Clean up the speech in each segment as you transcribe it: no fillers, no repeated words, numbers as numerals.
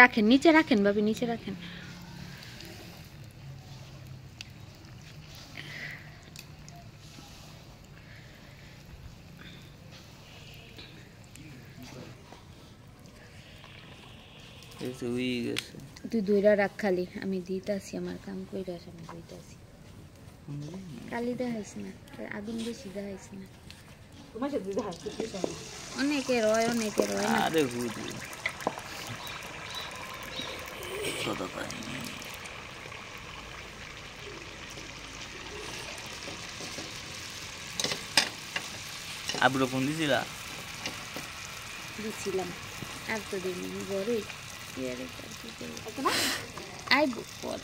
রাখেন, নিচে রাখেন ভাবি, নিচে রাখেন। তুই দইরা রাখ খালি, আমি দিতাছি, আমার কাম কইরা আমি দিতাছি। কালি দেখাইস না, আগুন বেশি দেখাইস না। অনেকের হয়, অনেকের হয় না। আবুরা ফোন দিছিলা? দিছিলাম, আর তো দিন ঘরে আইব পর।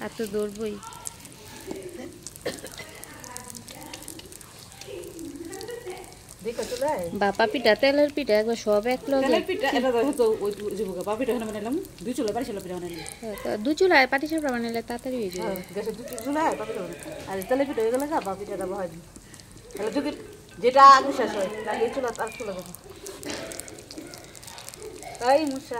এত দৌড়বই। বাপা পিঠা, তেলের পিঠা একবার সব এক লগে। দু চুলায় পাটি সাপড়া বানাইলে তাড়াতাড়ি হয়ে যাবে। যেটা আগে শেষ হয় এই চুলা তার চুলা তাই মুসা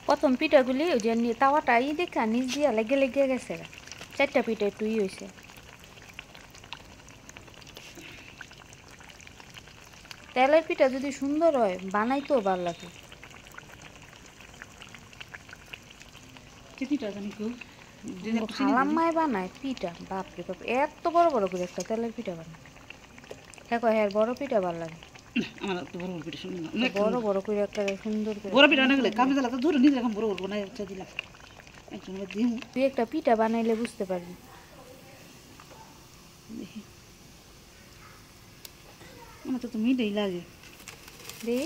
প্রথম পিঠাগুলি ওই যে তাওয়াটাই দেখা নিচ দিয়া লেগে লেগে গেছে, 4টা পিঠা একটুই হয়েছে। তেলের পিঠা যদি সুন্দর হয় বানাইতেও ভালো লাগে। খালাম্মায় বানায় পিঠা, বাপরে বাপ, এত বড় বড় করে একটা তেলের পিঠা বানায়। হ্যাঁ হ্যাঁ, বড় পিঠা ভালো লাগে। বড় বড় করে একটা সুন্দর করে বড় পিঠা বানাইলে কামে জ্বালা তো ধরে নিজে এখন বড় বড় বানাই আচ্ছা দিলাম। তুই একটা পিঠা বানাইলে বুঝতে পারবি। আমার তো মিঠেই লাগে রে।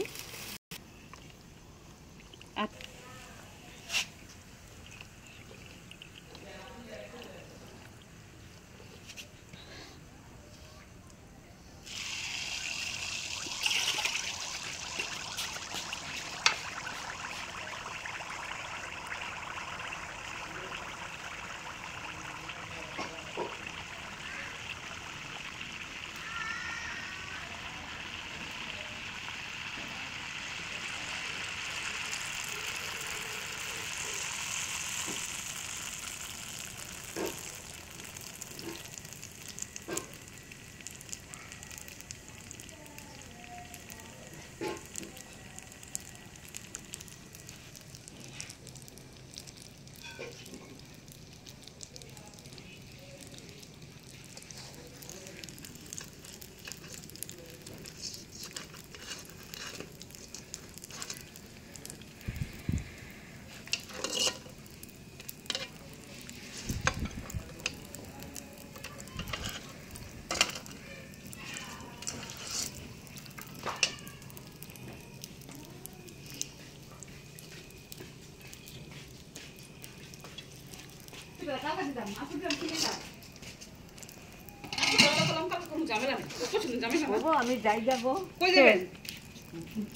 আমি যাই যাবো কই যাবেন?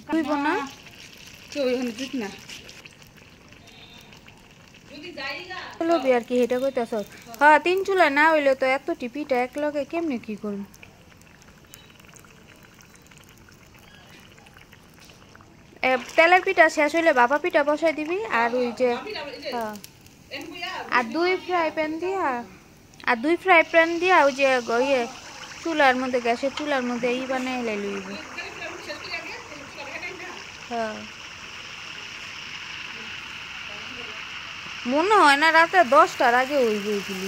কইব না কেউ এখানে দিক না লবি আর কি এটা কইতাছ। হ্যাঁ, 3 চুলা না হইলে তো এত টিপিটা এক লগে কেমনে কি করব? তেলের পিঠা শেষ হইলে বাবা পিঠা বসাই দিবি। আর ওই যে আর 2 ফ্রাই প্যান দিয়া ওই যে ইয়ে চুলার মধ্যে, গ্যাসের চুলার মধ্যে বানাই লইব। হ্যাঁ, মনে হয় না রাতে 10টার আগে হইব ওইগুলি।